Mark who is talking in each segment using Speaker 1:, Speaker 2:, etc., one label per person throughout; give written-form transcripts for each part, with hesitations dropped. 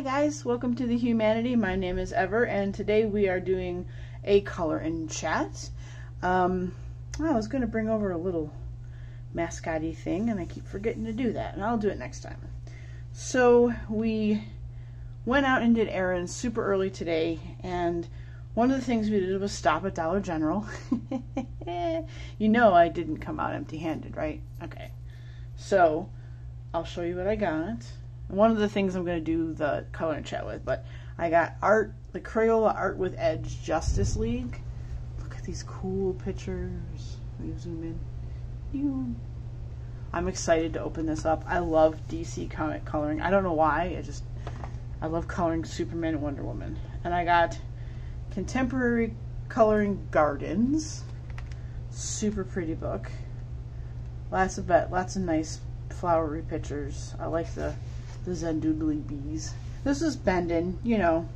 Speaker 1: guys, welcome to the Humanity. My name is Ever, and today we are doing a color and chat. I was going to bring over a little mascot-y thing, and I keep forgetting to do that, and I'll do it next time. So we went out and did errands super early today, and one of the things we did was stop at Dollar General. You know I didn't come out empty-handed, right? Okay. So I'll show you what I got. One of the things I'm going to do the color and chat with, but I got art, the Crayola Art with Edge Justice League. Look at these cool pictures. Let me zoom in. I'm excited to open this up. I love DC comic coloring. I don't know why. I love coloring Superman and Wonder Woman. And I got Contemporary Coloring Gardens. Super pretty book. Lots of nice flowery pictures. I like the Zendoodly bees. This is Bendon, you know.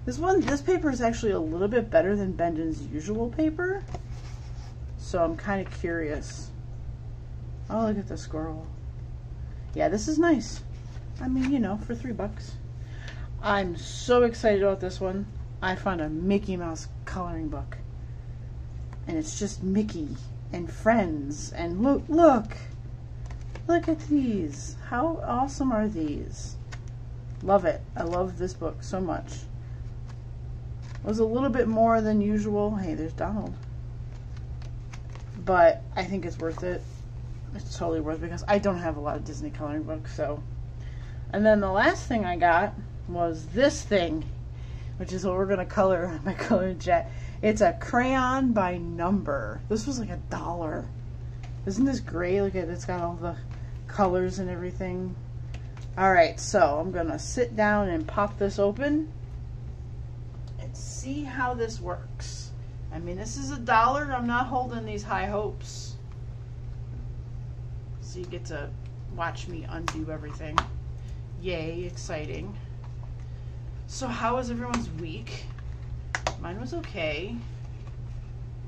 Speaker 1: This paper is actually a little bit better than Bendon's usual paper. So I'm kind of curious. Oh, look at the squirrel. Yeah, this is nice. I mean, you know, for $3. I'm so excited about this one. I found a Mickey Mouse coloring book. And it's just Mickey and friends. And look at these. How awesome are these? Love it. I love this book so much. It was a little bit more than usual. Hey, there's Donald. But I think it's worth it. It's totally worth it because I don't have a lot of Disney coloring books. So, and then the last thing I got was this thing, which is what we're going to color on my color jet. It's a crayon by number. This was like $1. Isn't this great? Look at it. It's got all the colors and everything. Alright, so I'm going to sit down and pop this open and see how this works. I mean, this is $1. I'm not holding these high hopes. So you get to watch me undo everything. Yay, exciting. So how was everyone's week? Mine was okay.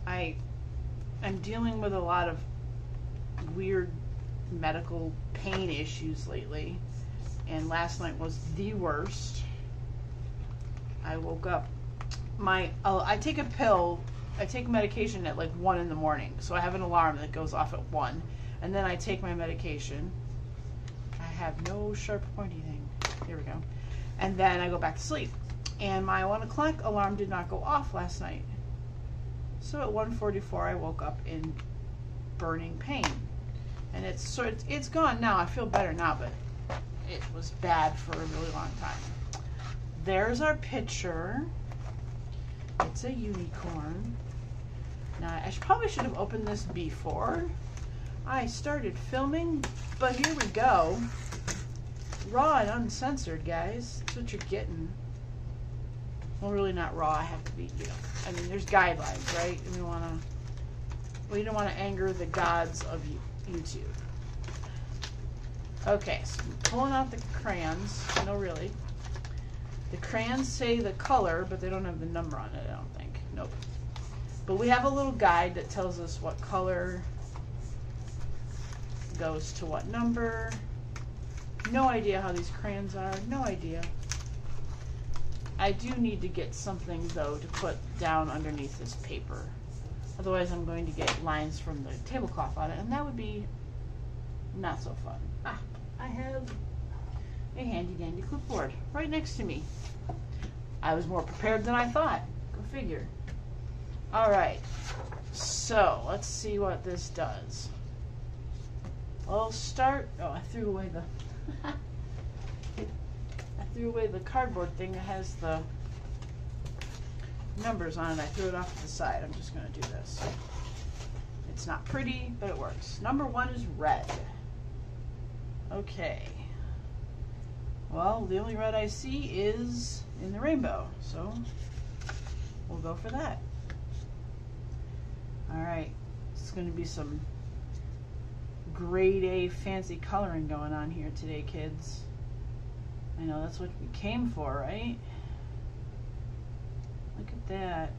Speaker 1: I'm dealing with a lot of weird medical pain issues lately, and last night was the worst. I woke up, I take a pill, I take medication at like 1 in the morning, so I have an alarm that goes off at 1, and then I take my medication. I have no sharp pointy thing. Here we go. And then I go back to sleep, and my 1 o'clock alarm did not go off last night. So at 1:44 I woke up in burning pain. And it's gone now. I feel better now, but it was bad for a really long time. There's our picture. It's a unicorn. Now, I probably should have opened this before I started filming, but here we go. Raw and uncensored, guys. That's what you're getting. Well, really not raw. I have to be, you know, I mean, there's guidelines, right? And we don't want to anger the gods of YouTube. Okay, so I'm pulling out the crayons. No, really. The crayons say the color, but they don't have the number on it, I don't think. Nope. But we have a little guide that tells us what color goes to what number. No idea how these crayons are. No idea. I do need to get something, though, to put down underneath this paper. Otherwise, I'm going to get lines from the tablecloth on it, and that would be not so fun. I have a handy-dandy clipboard right next to me. I was more prepared than I thought. Go figure. All right, so let's see what this does. I'll start. Oh, I threw away the. I threw away the cardboard thing that has the numbers on it. I threw it off to the side. I'm just going to do this. It's not pretty, but it works. Number 1 is red. Okay. Well, the only red I see is in the rainbow, so we'll go for that. Alright, it's going to be some grade A fancy coloring going on here today, kids. I know that's what we came for, right? Look at that.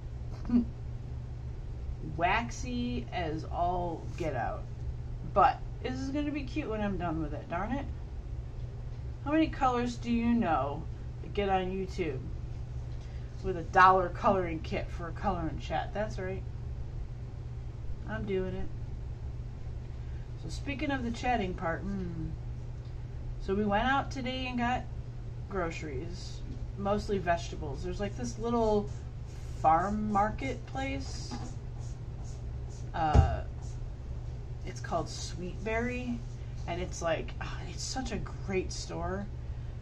Speaker 1: Waxy as all get out. But this is going to be cute when I'm done with it, darn it. How many colors do you know that get on YouTube with $1 coloring kit for a color and chat. That's right. I'm doing it. So speaking of the chatting part, so we went out today and got groceries, mostly vegetables. There's like this little farm market place. It's called Sweetberry, and it's like, it's such a great store.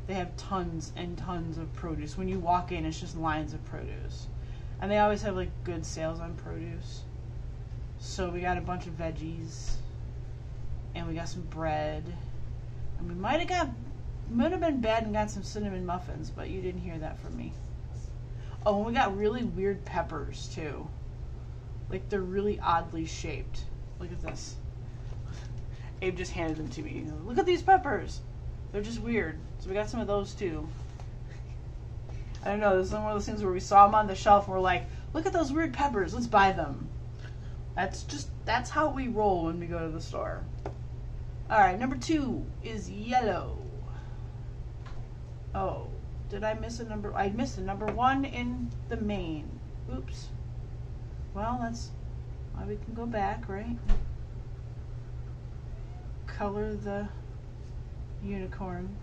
Speaker 1: They have tons and tons of produce. When you walk in, it's just lines of produce. And they always have like good sales on produce. So we got a bunch of veggies, and we got some bread, and we might have been bad and got some cinnamon muffins, but you didn't hear that from me. Oh, and we got really weird peppers too. Like, they're really oddly shaped. Look at this. Abe just handed them to me. Look at these peppers. They're just weird. So we got some of those too. I don't know, this is one of those things where we saw them on the shelf and we're like, look at those weird peppers, let's buy them. That's how we roll when we go to the store. Alright, number 2 is yellow. Oh, did I miss a number? I missed a number 1 in the main. Oops. Well, that's why we can go back, right? Color the unicorn.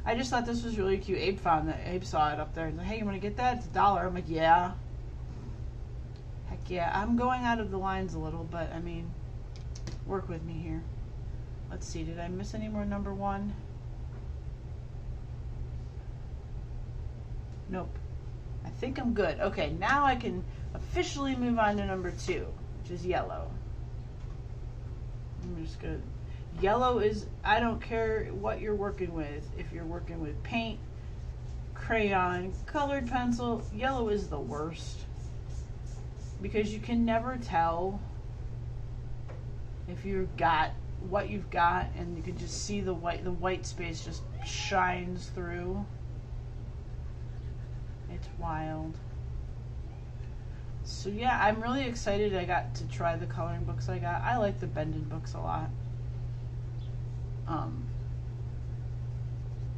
Speaker 1: I just thought this was really cute. Abe found that. Abe saw it up there and said, hey, you want to get that? It's $1. I'm like, yeah. Heck yeah. I'm going out of the lines a little, but I mean, work with me here. Let's see. Did I miss any more number 1? Nope. I think I'm good. Okay, now I can officially move on to number 2, which is yellow. I'm just gonna. Yellow is, I don't care what you're working with. If you're working with paint, crayon, colored pencil, yellow is the worst. Because you can never tell if you've got what you've got, and you can just see the white space just shines through. It's wild. So yeah, I'm really excited I got to try the coloring books I got. I like the Bendon books a lot.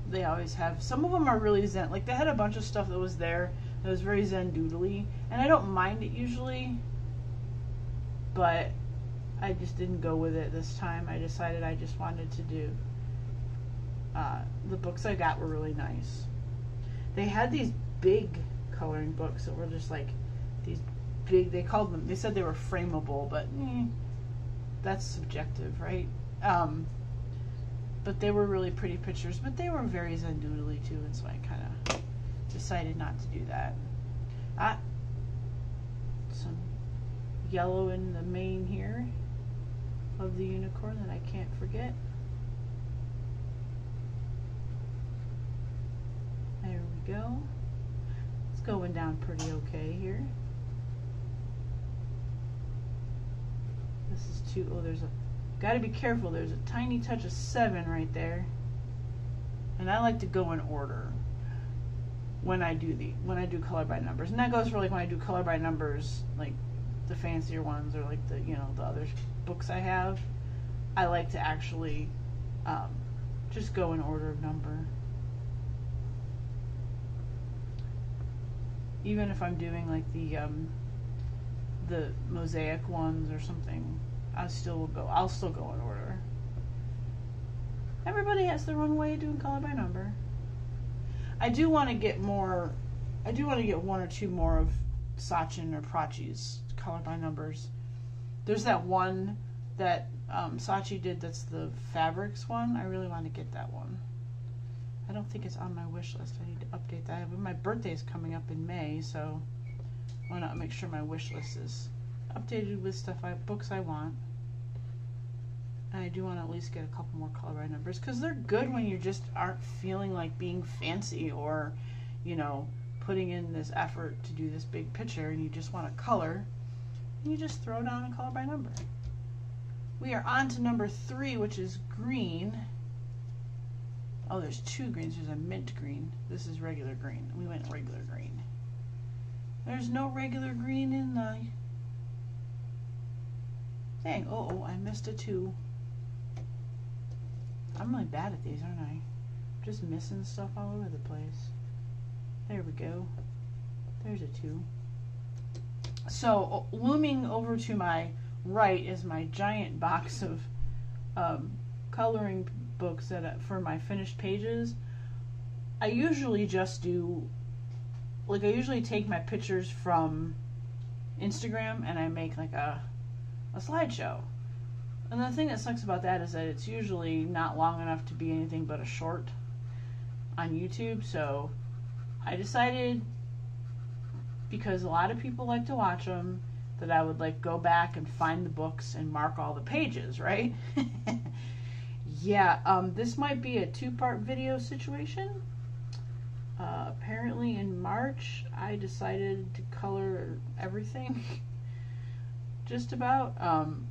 Speaker 1: They always have, some of them are really zen, like they had a bunch of stuff that was there that was very zen doodly, and I don't mind it usually, but I just didn't go with it this time. I decided I just wanted to do, the books I got were really nice. They had these big coloring books that were just like these big, they said they were frameable, but that's subjective, right? But they were really pretty pictures, but they were very zen doodly too, and so I kind of decided not to do that. Some yellow in the mane here of the unicorn that I can't forget. There we go. It's going down pretty okay here. This is 2, oh, there's a, gotta be careful, there's a tiny touch of 7 right there. And I like to go in order when I do color by numbers. And that goes for like when I do color by numbers, like the fancier ones, or like the, you know, the other books I have. I like to actually just go in order of number. Even if I'm doing like the mosaic ones or something, I'll still go in order. Everybody has their own way of doing color by number. I do want to get 1 or 2 more of Sachin or Prachi's color by numbers. There's that one that Sachi did that's the fabrics one. I really want to get that one. I don't think it's on my wish list. I need to update that. My birthday is coming up in May, so I want to make sure my wish list is updated with books I want. And I do want to at least get a couple more color by numbers, because they're good when you just aren't feeling like being fancy or, you know, putting in this effort to do this big picture, and you just want to color, and you just throw down a color by number. We are on to number 3, which is green. Oh, there's 2 greens. There's a mint green. This is regular green. We went regular green. There's no regular green in the... Dang, oh, I missed a 2. I'm really bad at these, aren't I? Just missing stuff all over the place. There we go. There's a 2. So looming over to my right is my giant box of coloring books that for my finished pages. I usually just do, like, I usually take my pictures from Instagram and I make like a slideshow. And the thing that sucks about that is that it's usually not long enough to be anything but a short on YouTube. So I decided, because a lot of people like to watch them, that I would like go back and find the books and mark all the pages, right? Yeah, this might be a 2-part video situation. Apparently in March I decided to color everything. Just about.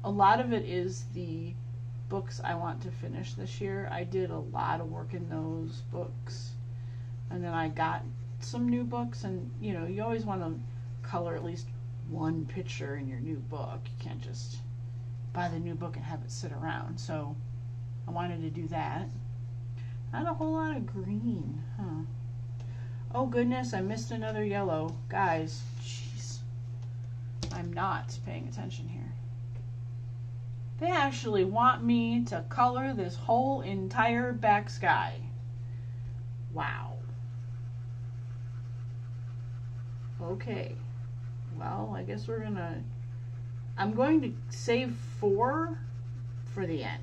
Speaker 1: A lot of it is the books I want to finish this year. I did a lot of work in those books, and then I got some new books, and you know, you always want to color at least one picture in your new book. You can't just buy the new book and have it sit around. So I wanted to do that. Not a whole lot of green, huh? Oh goodness, I missed another yellow. Guys, jeez. I'm not paying attention here. They actually want me to color this whole entire back sky. Wow. Okay. Well, I guess I'm going to save 4 for the end.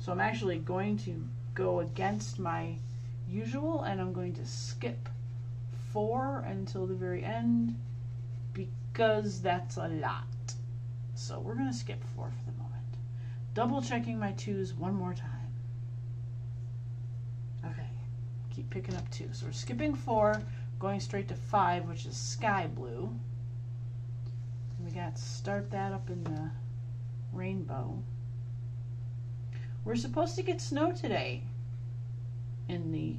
Speaker 1: So I'm actually going to go against my usual, and I'm going to skip 4 until the very end, because that's a lot. So we're going to skip 4 for the moment. Double checking my 2s one more time. Okay, keep picking up 2. So we're skipping 4, going straight to 5, which is sky blue. And we got to start that up in the rainbow. We're supposed to get snow today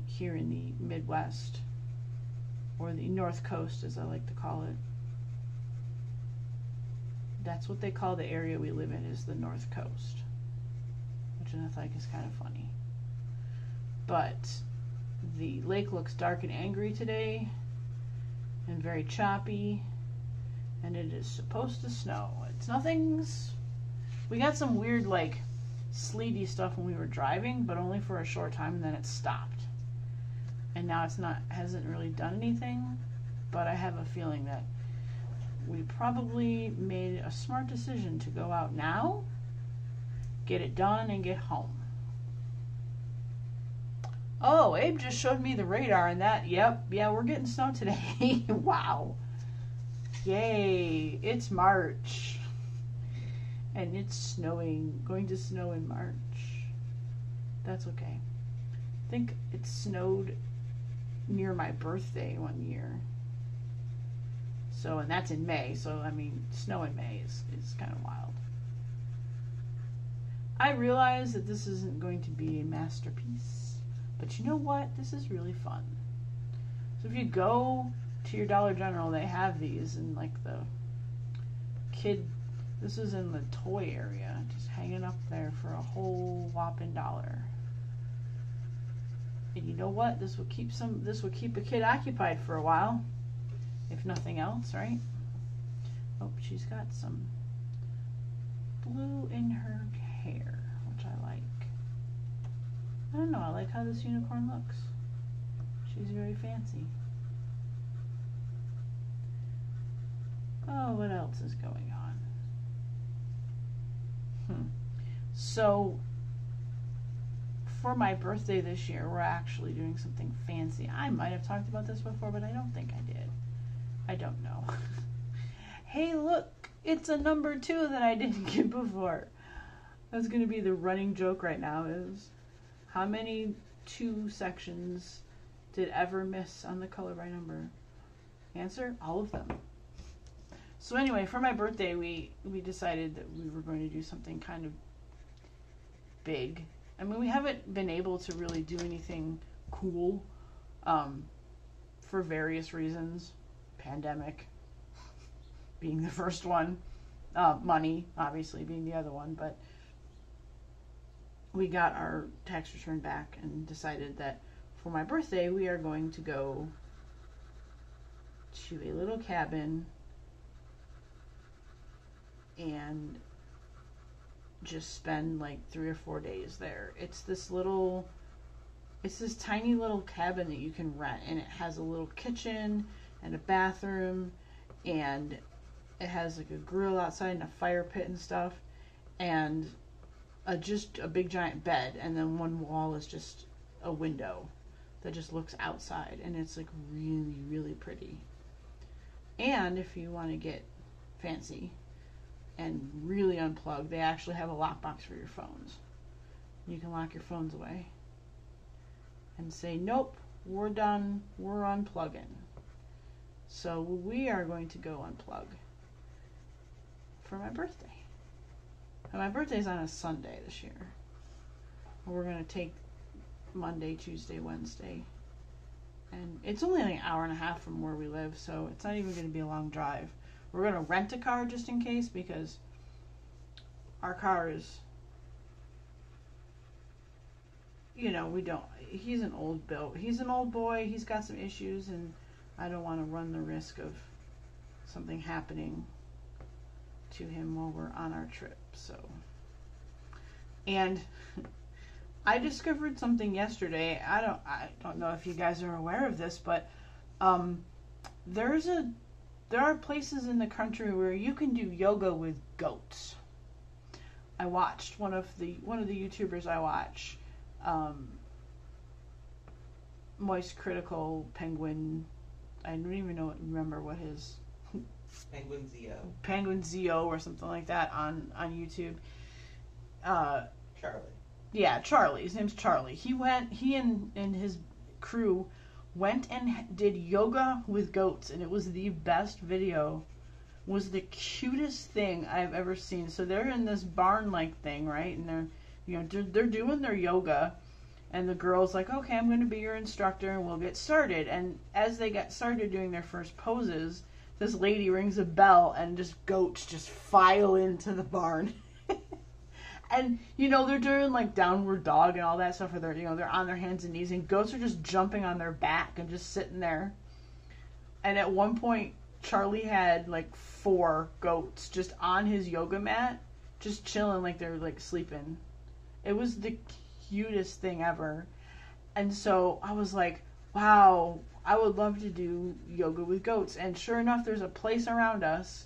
Speaker 1: here in the Midwest, or the North Coast as I like to call it. That's what they call the area we live in, is the North Coast, which I think is kind of funny. But the lake looks dark and angry today and very choppy, and it is supposed to snow. We got some weird like sleety stuff when we were driving, but only for a short time, and then it stopped. And now hasn't really done anything, but I have a feeling that we probably made a smart decision to go out now, get it done, and get home. Oh, Abe just showed me the radar, and yeah, we're getting snow today. Wow. Yay, it's March. And it's snowing, going to snow in March. That's okay. I think it snowed near my birthday one year. So, and that's in May, so I mean, snow in May is kind of wild. I realize that this isn't going to be a masterpiece, but you know what? This is really fun. So if you go to your Dollar General, they have these in like the this is in the toy area, just hanging up there for a whole whopping $1. And you know what? This will keep a kid occupied for a while, if nothing else, right? Oh, she's got some blue in her hair, which I like. I don't know, I like how this unicorn looks. She's very fancy. Oh, what else is going on? So, for my birthday this year, we're actually doing something fancy. I might have talked about this before, but I don't think I did. I don't know. Hey, look, it's a number 2 that I didn't get before. That's going to be the running joke right now, is how many 2 sections did Ever miss on the color by number? Answer, all of them. So anyway, for my birthday, we decided that we were going to do something kind of big. I mean, we haven't been able to really do anything cool for various reasons. Pandemic being the first one. Money, obviously, being the other one. But we got our tax return back and decided that for my birthday, we are going to go to a little cabin and just spend like 3 or 4 days there. It's this tiny little cabin that you can rent, and it has a little kitchen and a bathroom, and it has like a grill outside and a fire pit and stuff, and just a big giant bed, and then one wall is just a window that just looks outside, and it's like really, really pretty. And if you want to get fancy and really unplug, they actually have a lockbox for your phones. You can lock your phones away and say, nope, we're done, we're unplugging. So we are going to go unplug for my birthday. And my birthday's on a Sunday this year. We're going to take Monday, Tuesday, Wednesday. And it's only like an hour and a half from where we live, so it's not even going to be a long drive. We're going to rent a car just in case, because our car is, he's an old boy, he's got some issues, and I don't want to run the risk of something happening to him while we're on our trip. So, and I discovered something yesterday. I don't know if you guys are aware of this, but there are places in the country where you can do yoga with goats. I watched one of the YouTubers I watch, Moist Critical Penguin. I don't even remember what his Penguin Zio or something like that on YouTube.
Speaker 2: Charlie.
Speaker 1: Yeah, Charlie. His name's Charlie. He and his crew went and did yoga with goats, and it was the best video. Was the cutest thing I've ever seen. So they're in this barn-like thing, right? And they're doing their yoga, and the girl's like, "Okay, I'm going to be your instructor, and we'll get started." And as they got started doing their first poses, this lady rings a bell, and just goats just file into the barn. And, they're doing, like, downward dog and all that stuff, where they're on their hands and knees, and goats are just jumping on their back and just sitting there. And at one point, Charlie had, like, 4 goats just on his yoga mat, just chilling like they're, like, sleeping. It was the cutest thing ever. And so I was like, wow, I would love to do yoga with goats. And sure enough, there's a place around us.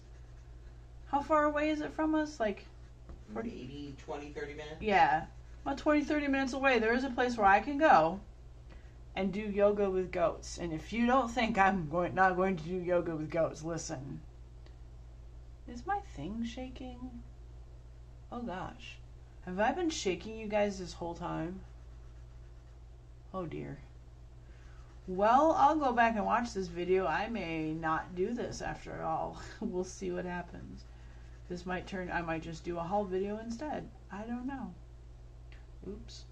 Speaker 1: How far away is it from us? Like,
Speaker 2: maybe 20, 30 minutes?
Speaker 1: Yeah. About 20, 30 minutes away, there is a place where I can go and do yoga with goats. And if you don't think I'm not going to do yoga with goats, listen. Is my thing shaking? Oh gosh. Have I been shaking you guys this whole time? Oh dear. Well, I'll go back and watch this video. I may not do this after all. We'll see what happens. I might just do a haul video instead. I don't know. Oops.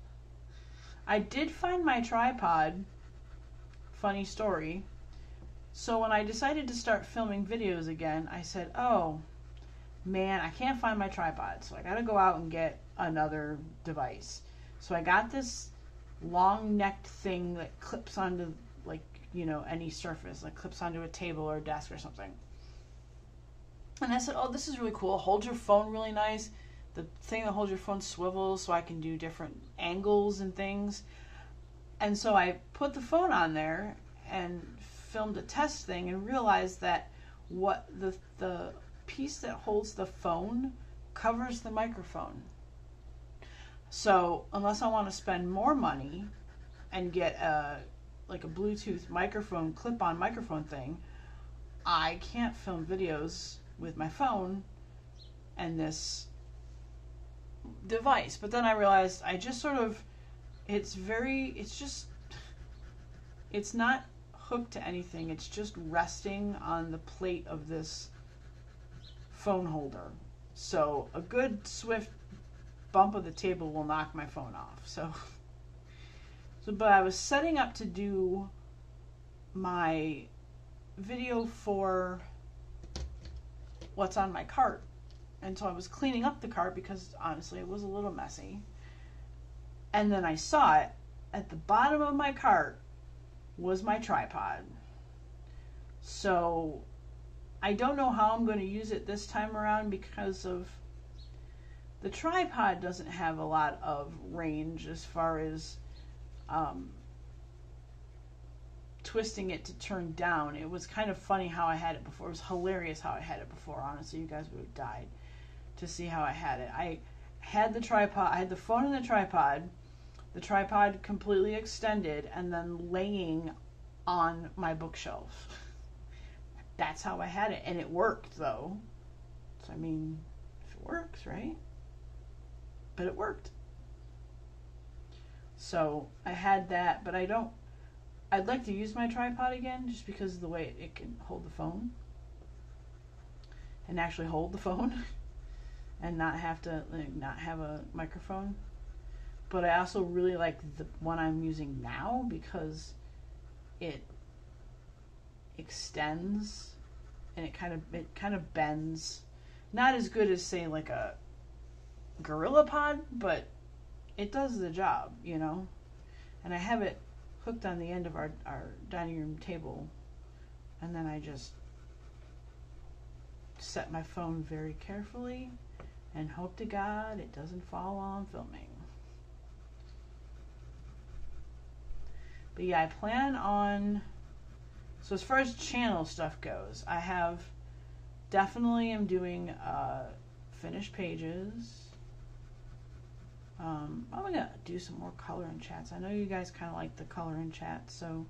Speaker 1: I did find my tripod. Funny story. So when I decided to start filming videos again, I said, oh, man, I can't find my tripod. So I got to go out and get another device. So I got this long-necked thing that clips onto, like, any surface. Like, clips onto a table or a desk or something. And I said, oh, this is really cool. Hold your phone really nice. The thing that holds your phone swivels so I can do different angles and things. And so I put the phone on there and filmed a test thing and realized that what the piece that holds the phone covers the microphone. So unless I want to spend more money and get a Bluetooth microphone, clip-on microphone thing, I can't film videos with my phone and this device. But then I realized it's not hooked to anything. It's just resting on the plate of this phone holder. So a good swift bump of the table will knock my phone off. But I was setting up to do my video for what's on my cart. And so I was cleaning up the cart because honestly it was a little messy. And then I saw it at the bottom of my cart was my tripod. So I don't know how I'm going to use it this time around because of the tripod doesn't have a lot of range as far as twisting it to turn down. It was kind of funny how I had it before. It was hilarious how I had it before. Honestly, you guys would have died to see how I had it. I had the tripod, I had the phone in the tripod completely extended and then laying on my bookshelf. That's how I had it, and it worked though. So I mean, if it works, right? But it worked. So I had that, but I'd like to use my tripod again just because of the way it can hold the phone and actually hold the phone and not have a microphone. But I also really like the one I'm using now because it extends and it kind of bends. Not as good as, say, like a Gorilla Pod, but it does the job, you know. And I have it hooked on the end of our dining room table, and then I just set my phone very carefully and hope to God it doesn't fall while I'm filming. But yeah, I plan on, so as far as channel stuff goes, I am doing finished pages. I'm gonna do some more color and chats. I know you guys kind of like the color and chat, so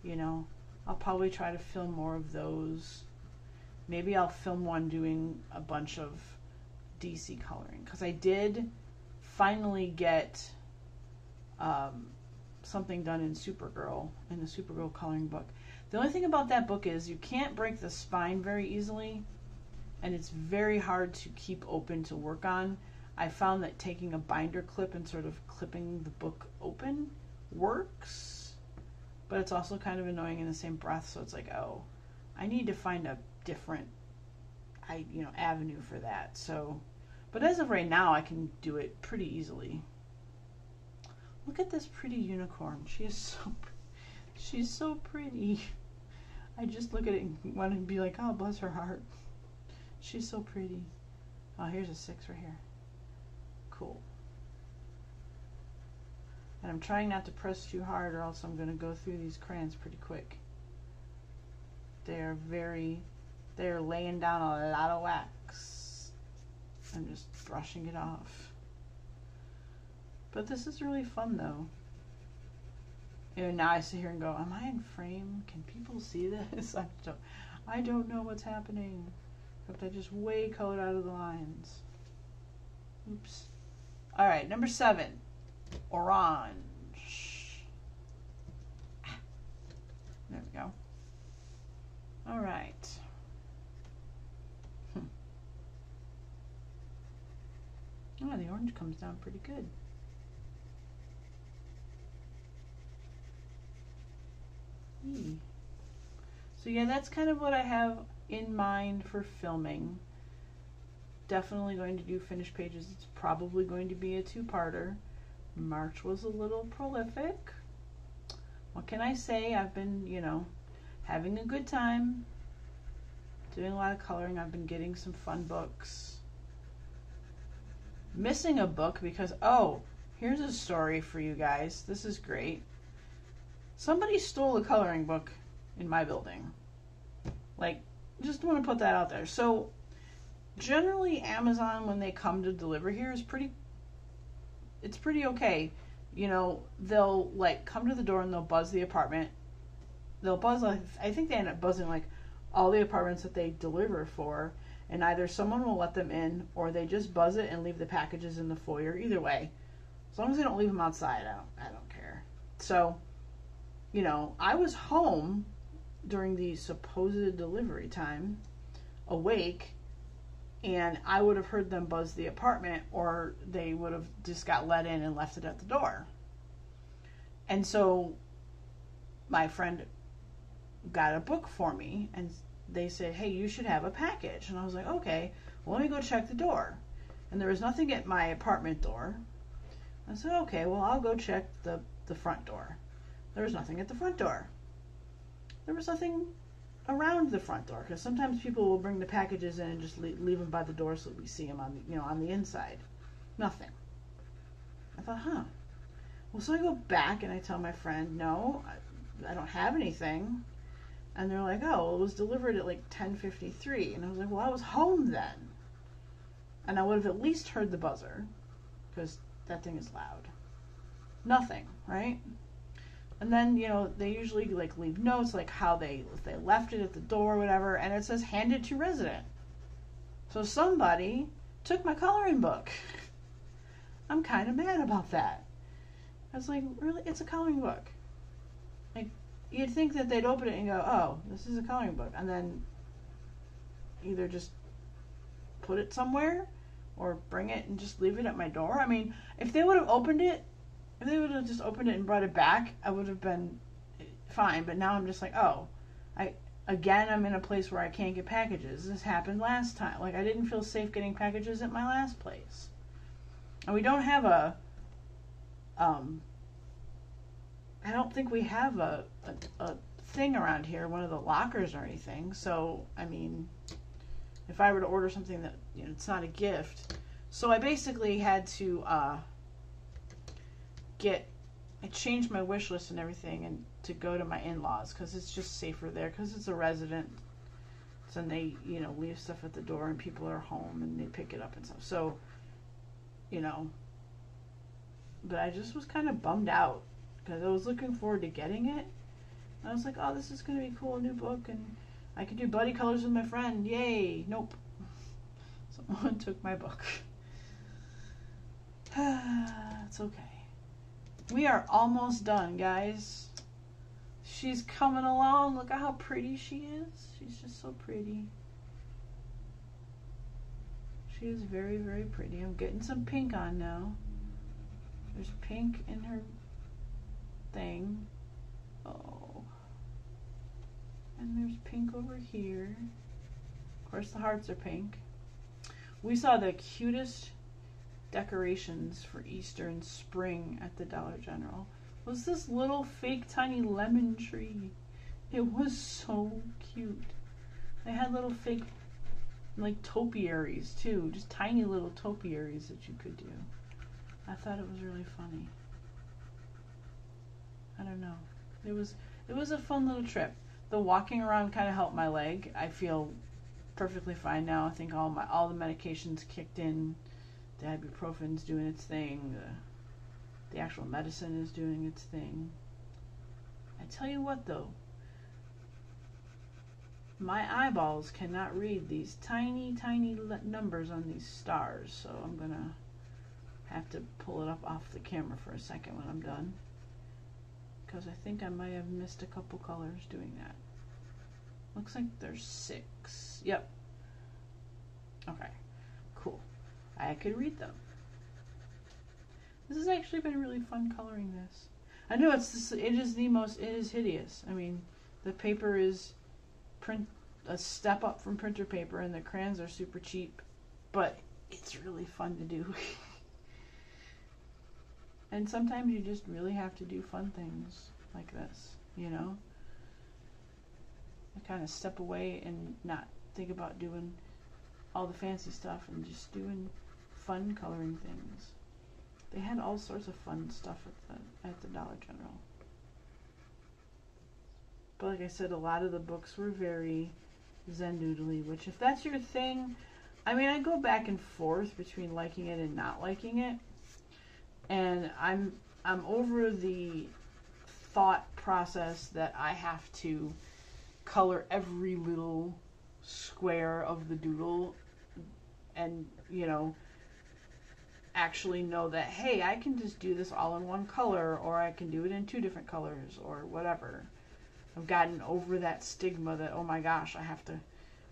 Speaker 1: you know, I'll probably try to film more of those. Maybe I'll film one doing a bunch of DC coloring, because I did finally get something done in Supergirl, in the Supergirl coloring book. The only thing about that book is you can't break the spine very easily, and it's very hard to keep open to work on. I found that taking a binder clip and sort of clipping the book open works, but it's also kind of annoying in the same breath. So it's like, oh, I need to find a different, avenue for that. So, but as of right now, I can do it pretty easily. Look at this pretty unicorn. She's so pretty. I just look at it and want to be like, oh, bless her heart. She's so pretty. Oh, here's a 6 right here. Cool. And I'm trying not to press too hard, or else I'm going to go through these crayons pretty quick. They're laying down a lot of wax. I'm just brushing it off. But this is really fun, though. And now I sit here and go, am I in frame? Can people see this? I don't know what's happening. Except I just way colored out of the lines. Oops. All right, number 7, orange. There we go. All right. Oh, the orange comes down pretty good. So yeah, that's kind of what I have in mind for filming. Definitely going to do finished pages. It's probably going to be a 2-parter. March was a little prolific. What can I say? I've been, having a good time. Doing a lot of coloring. I've been getting some fun books. Missing a book because, here's a story for you guys. This is great. Somebody stole a coloring book in my building. Just want to put that out there. So, generally, Amazon, when they come to deliver here, it's pretty okay. They'll come to the door and they'll buzz the apartment. They'll buzz, I think they end up buzzing all the apartments that they deliver for, and either someone will let them in or they just buzz it and leave the packages in the foyer. Either way, as long as they don't leave them outside, I don't care. So, I was home during the supposed delivery time, awake, and I would have heard them buzz the apartment, or they would have just got let in and left it at the door. And so my friend got a book for me, and they said, hey, you should have a package. And I was like, okay, well, let me go check the door. And there was nothing at my apartment door. I said, okay, well, I'll go check the front door. There was nothing at the front door. There was nothing around the front door, because sometimes people will bring the packages in and just leave them by the door so we see them on the, on the inside. Nothing. I thought, well, so I go back and I tell my friend, no, I don't have anything. And they're like, oh, well, it was delivered at like 10:53. And I was like, well, I was home then. And I would have at least heard the buzzer, because that thing is loud. Nothing, right? And then, they usually like leave notes, like if they left it at the door or whatever, and it says handed to resident. So somebody took my coloring book. I'm kind of mad about that. I was like, really? It's a coloring book. Like, you'd think that they'd open it and go, oh, this is a coloring book, and then either just put it somewhere or bring it and just leave it at my door. I mean, if they would have just opened it and brought it back, I would have been fine. But now I'm just like, oh, I'm in a place where I can't get packages. This happened last time. Like, I didn't feel safe getting packages at my last place. And we don't have I don't think we have a thing around here, one of the lockers or anything. So, I mean, if I were to order something that, it's not a gift. So I basically had to I changed my wish list and everything and to go to my in-laws, because it's just safer there, because it's a resident. So they, leave stuff at the door and people are home and they pick it up and stuff. So, but I just was kind of bummed out, because I was looking forward to getting it. I was like, oh, this is going to be cool, a new book, and I can do buddy colors with my friend. Yay. Nope. Someone took my book. It's okay. We are almost done, guys. She's coming along. Look at how pretty she is. She's just so pretty. She is very, very pretty. I'm getting some pink on now. There's pink in her thing. Oh. And there's pink over here. Of course, the hearts are pink. We saw the cutest decorations for Easter and spring at the Dollar General. Was this little fake tiny lemon tree. It was so cute. They had little fake like topiaries too, just tiny little topiaries that you could do. I thought it was really funny. I don't know. It was a fun little trip. The walking around kind of helped my leg. I feel perfectly fine now. I think all the medications kicked in. The ibuprofen's doing its thing. The actual medicine is doing its thing. I tell you what though, my eyeballs cannot read these tiny, tiny numbers on these stars, so I'm gonna have to pull it up off the camera for a second when I'm done, because I think I might have missed a couple colors doing that. Looks like there's 6. Yep. Okay, cool. I could read them. This has actually been really fun coloring this. I know it is hideous. I mean, the paper is a step up from printer paper, and the crayons are super cheap, but it's really fun to do. And sometimes you just really have to do fun things like this, I kind of step away and not think about doing all the fancy stuff and just doing fun coloring things. They had all sorts of fun stuff at the Dollar General. But like I said, a lot of the books were very zen-doodly, which if that's your thing, I mean, I go back and forth between liking it and not liking it. And I'm over the thought process that I have to color every little square of the doodle and, actually know that, hey, I can just do this all in one color, or I can do it in 2 different colors, or whatever. I've gotten over that stigma that, oh my gosh, I have to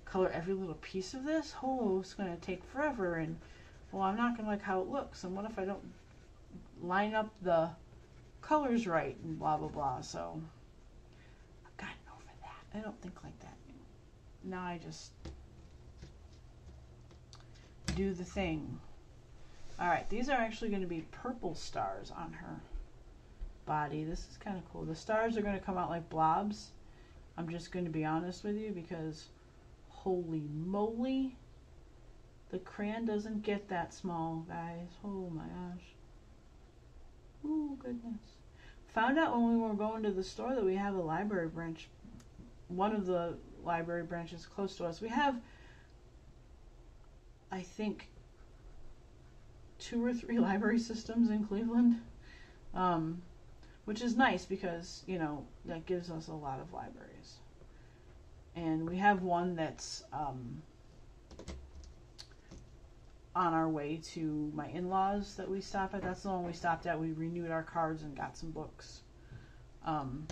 Speaker 1: color every little piece of this? Oh, it's going to take forever, and, well, I'm not going to like how it looks, and what if I don't line up the colors right, and blah, blah, blah. So, I've gotten over that. I don't think like that. Now I just do the thing. Alright, these are actually going to be purple stars on her body. This is kind of cool. The stars are going to come out like blobs, I'm just going to be honest with you, because holy moly, the crayon doesn't get that small, guys. Oh my gosh. Oh goodness. Found out when we were going to the store that we have a library branch. One of the library branches close to us. We have, I think, 2 or 3 library systems in Cleveland, which is nice because, you know, that gives us a lot of libraries. And we have one that's on our way to my in-laws that we stop at. That's the one we stopped at. We renewed our cards and got some books. And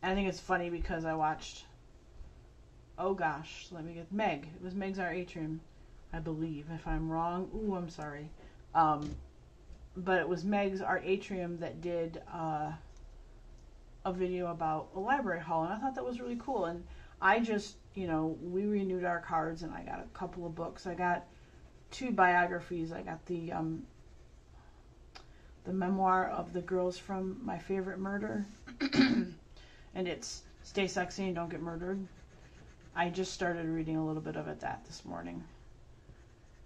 Speaker 1: I think it's funny because I watched, oh gosh, let me get Meg. It was Meg's Art Atrium, I believe. If I'm wrong, ooh, I'm sorry. But it was Meg's Art Atrium that did a video about a library haul, and I thought that was really cool. And I just, you know, we renewed our cards, and I got a couple of books. I got 2 biographies. I got the memoir of the girls from My Favorite Murder, and it's Stay Sexy and Don't Get Murdered. I just started reading a little bit of it this morning.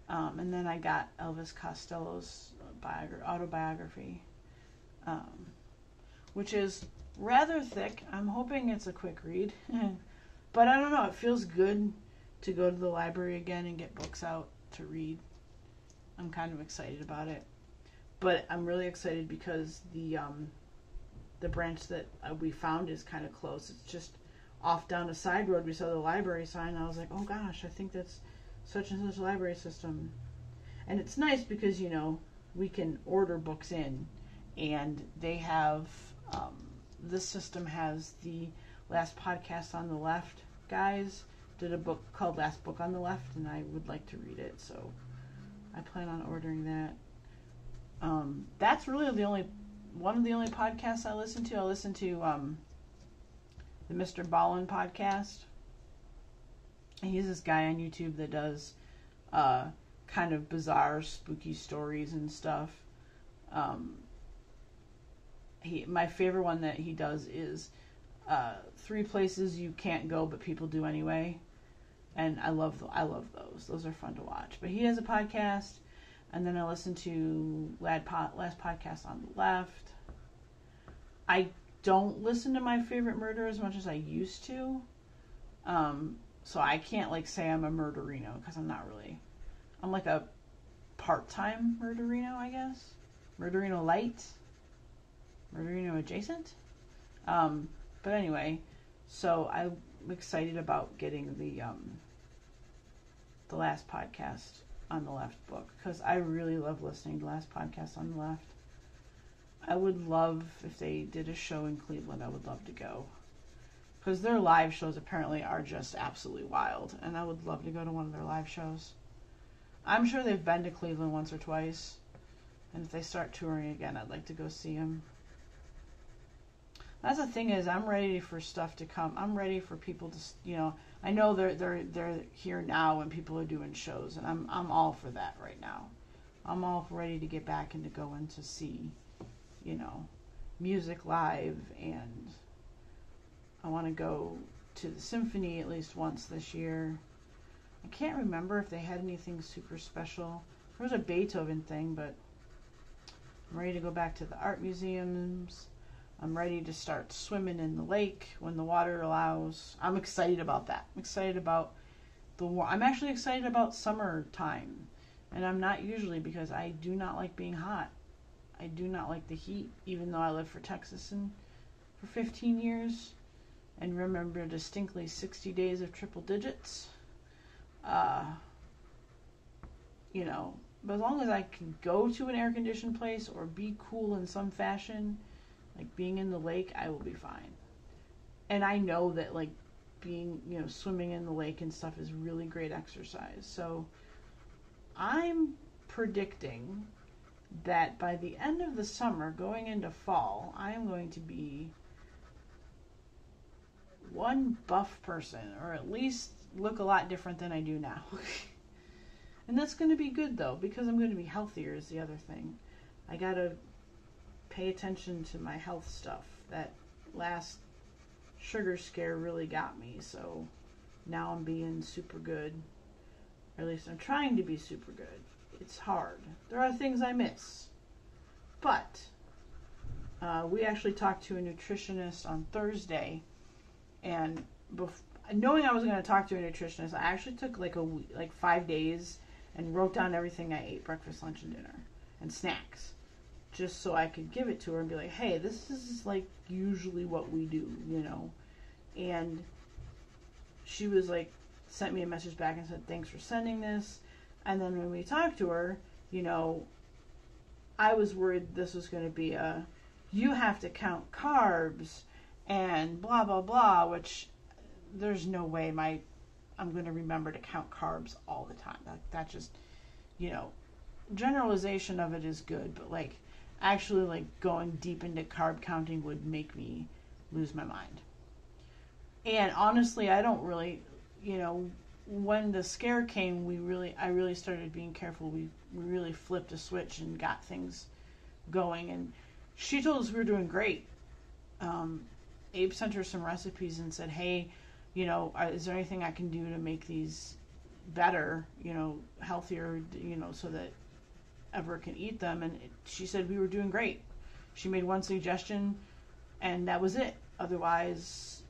Speaker 1: And then I got Elvis Costello's autobiography, which is rather thick. I'm hoping it's a quick read. But I don't know, it feels good to go to the library again and get books out to read. I'm kind of excited about it. But I'm really excited because the branch that we found is kind of close. It's just off down a side road. We saw the library sign, and I was like, oh gosh, I think that's such and such library system. And it's nice because, you know, we can order books in, and they have, this system has the Last Podcast on the Left guys did a book called Last Book on the Left, and I would like to read it, so I plan on ordering that. That's really one of the only podcasts I listen to. I listen to the Mr. Ballen Podcast. He's this guy on YouTube that does kind of bizarre, spooky stories and stuff. My favorite one that he does is 3 places you can't go but people do anyway, and I love those. Those are fun to watch. But he has a podcast, and then I listen to Last Podcast on the Left. I don't listen to My Favorite Murder as much as I used to, so I can't like say I'm a murderino, because I'm not really. I'm like a part-time murderino, I guess. Murderino light. Murderino adjacent. But anyway, so I'm excited about getting the Last Podcast on the Left book, because I really love listening to Last Podcast on the Left. I would love if they did a show in Cleveland. I would love to go, because their live shows apparently are just absolutely wild, and I would love to go to one of their live shows. I'm sure they've been to Cleveland once or twice, and if they start touring again, I'd like to go see them. That's the thing is, I'm ready for stuff to come. I'm ready for people to, you know, I know they're here now and people are doing shows, and I'm all for that right now. I'm all ready to get back into going to see, you know, music live, and I want to go to the symphony at least once this year. I can't remember if they had anything super special. There was a Beethoven thing, but I'm ready to go back to the art museums. I'm ready to start swimming in the lake when the water allows. I'm excited about that. I'm excited about I'm actually excited about summertime. And I'm not usually, because I do not like being hot. I do not like the heat, even though I lived for Texas for 15 years and remember distinctly 60 days of triple digits. You know, but as long as I can go to an air-conditioned place or be cool in some fashion, like being in the lake, I will be fine. And I know that like being, you know, swimming in the lake and stuff is really great exercise. So I'm predicting that by the end of the summer, going into fall, I am going to be one buff person, or at least look a lot different than I do now. And that's going to be good though, because I'm going to be healthier is the other thing. I got to pay attention to my health stuff. That last sugar scare really got me. So now I'm being super good. Or at least I'm trying to be super good. It's hard. There are things I miss. But we actually talked to a nutritionist on Thursday, and knowing I was going to talk to a nutritionist, I actually took like a week, like 5 days, and wrote down everything I ate, breakfast, lunch, and dinner, and snacks, just so I could give it to her and be like, hey, this is like usually what we do, And she was like, sent me a message back and said, thanks for sending this. And then when we talked to her, I was worried this was going to be you have to count carbs and blah, blah, blah, which there's no way I'm going to remember to count carbs all the time. That just, generalization of it is good, but like actually like going deep into carb counting would make me lose my mind. And honestly, I don't really, when the scare came, I really started being careful. We really flipped a switch and got things going, and she told us we were doing great. Abe sent her some recipes and said, hey, is there anything I can do to make these better, healthier, so that Ever can eat them? And she said we were doing great. She made one suggestion, and that was it. Otherwise,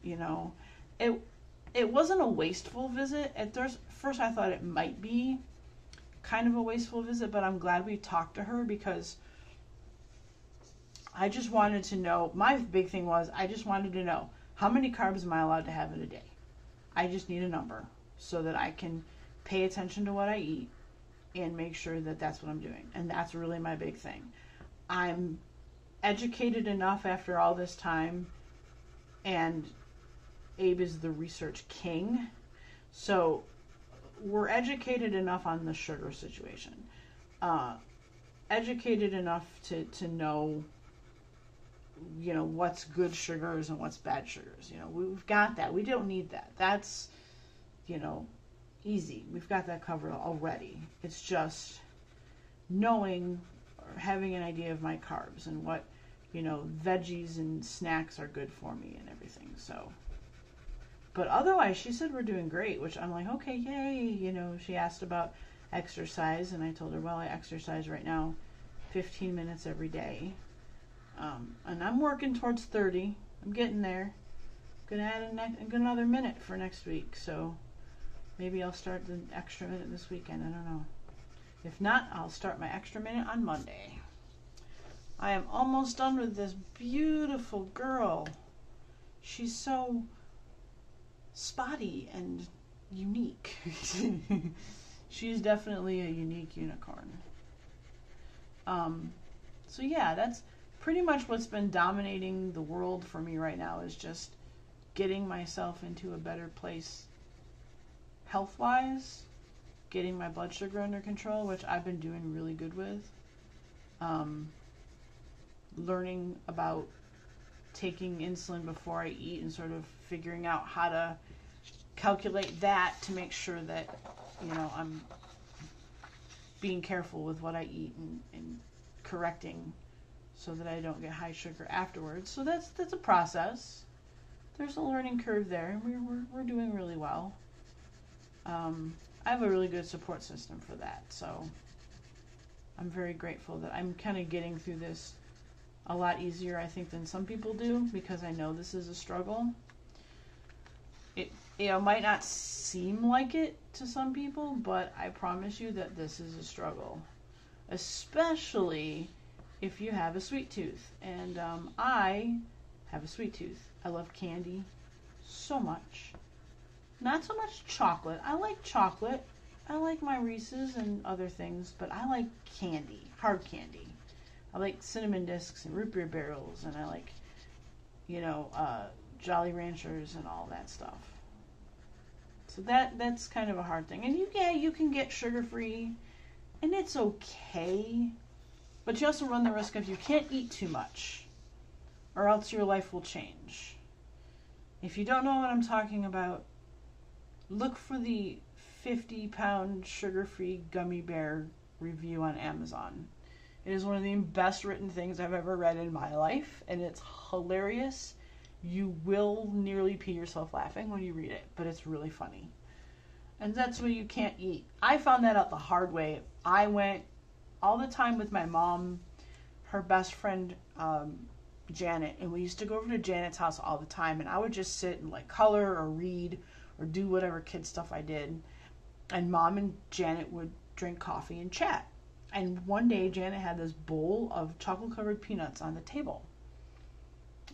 Speaker 1: it wasn't a wasteful visit. At first I thought it might be kind of a wasteful visit, but I'm glad we talked to her, because I just wanted to know, my big thing was, I just wanted to know, how many carbs am I allowed to have in a day? I just need a number so that I can pay attention to what I eat and make sure that that's what I'm doing. And that's really my big thing. I'm educated enough after all this time, and Abe is the research king. So we're educated enough on the sugar situation. Educated enough to know, what's good sugars and what's bad sugars. We've got that. We don't need that. That's, easy. We've got that covered already. It's just knowing or having an idea of my carbs and what, veggies and snacks are good for me and everything. So, but otherwise, she said we're doing great, which I'm like, okay, yay. She asked about exercise, and I told her, well, I exercise right now 15 minutes every day. And I'm working towards 30. I'm getting there. I'm going to add another minute for next week. So maybe I'll start the extra minute this weekend. I don't know. If not, I'll start my extra minute on Monday. I am almost done with this beautiful girl. She's so spotty and unique. She's definitely a unique unicorn. So yeah, that's pretty much what's been dominating the world for me right now, is just getting myself into a better place health-wise, getting my blood sugar under control, which I've been doing really good with. Learning about taking insulin before I eat and sort of figuring out how to calculate that to make sure that, I'm being careful with what I eat and correcting so that I don't get high sugar afterwards. So that's a process. There's a learning curve there. We're doing really well. I have a really good support system for that, so I'm very grateful that I'm kind of getting through this a lot easier, I think, than some people do, because I know this is a struggle. It might not seem like it to some people, but I promise you that this is a struggle, especially if you have a sweet tooth. And I have a sweet tooth. I love candy so much. Not so much chocolate. I like chocolate. I like my Reese's and other things, but I like candy, hard candy. I like cinnamon discs and root beer barrels, and I like, Jolly Ranchers and all that stuff. So that's kind of a hard thing. And you can get sugar-free, and it's okay, but you also run the risk of you can't eat too much, or else your life will change. If you don't know what I'm talking about, look for the 50-pound sugar-free gummy bear review on Amazon. It is one of the best written things I've ever read in my life, and it's hilarious, You will nearly pee yourself laughing when you read it, but it's really funny. And that's what you can't eat. I found that out the hard way. I went all the time with my mom, her best friend, Janet, and we used to go over to Janet's house all the time, and I would just sit and like color or read or do whatever kid stuff I did. And Mom and Janet would drink coffee and chat. And one day Janet had this bowl of chocolate covered peanuts on the table.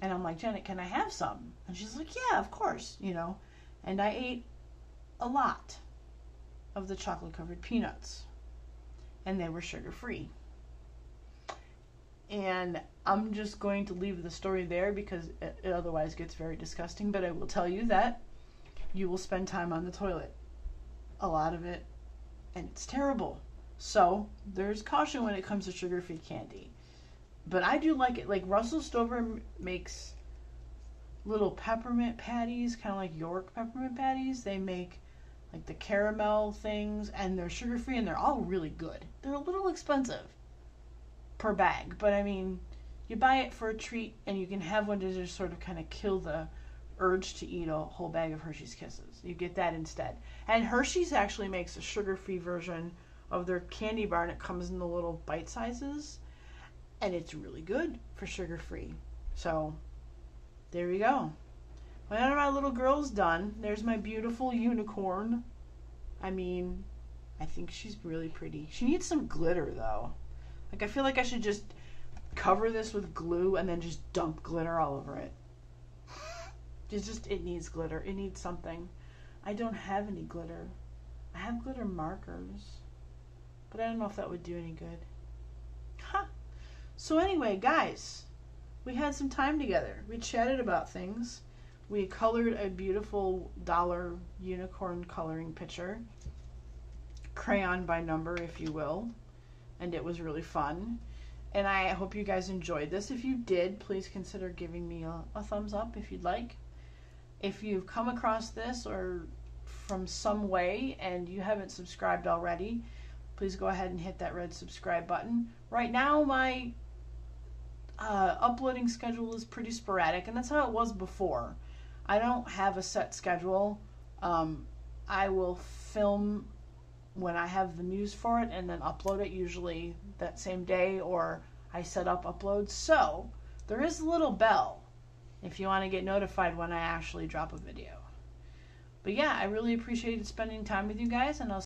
Speaker 1: And I'm like, Janet, can I have some? And she's like, yeah, of course, you know. And I ate a lot of the chocolate covered peanuts. And they were sugar free. And I'm just going to leave the story there because it otherwise gets very disgusting. But I will tell you that you will spend time on the toilet. A lot of it. And it's terrible. So there's caution when it comes to sugar-free candy. But I do like it. Like Russell Stover makes little peppermint patties, kind of like York peppermint patties. They make like the caramel things, and they're sugar-free, and they're all really good. They're a little expensive per bag, but I mean, you buy it for a treat, and you can have one to just sort of kind of kill the urge to eat a whole bag of Hershey's Kisses. You get that instead. And Hershey's actually makes a sugar-free version of their candy bar, and it comes in the little bite sizes. And it's really good for sugar-free. So, there we go. Well, now my little girl's done. There's my beautiful unicorn. I mean, I think she's really pretty. She needs some glitter, though. Like, I feel like I should just cover this with glue and then just dump glitter all over it. It needs glitter. It needs something. I don't have any glitter. I have glitter markers. But I don't know if that would do any good. Huh. So anyway, guys, we had some time together. We chatted about things. We colored a beautiful dollar unicorn coloring picture. Crayon by number, if you will. And it was really fun. And I hope you guys enjoyed this. If you did, please consider giving me a thumbs up if you'd like. If you've come across this or from some way and you haven't subscribed already, please go ahead and hit that red subscribe button. Right now, my uploading schedule is pretty sporadic, and that's how it was before. I don't have a set schedule. I will film when I have the news for it and then upload it usually that same day, or I set up uploads. So there is a little bell if you want to get notified when I actually drop a video. But yeah, I really appreciated spending time with you guys, and I'll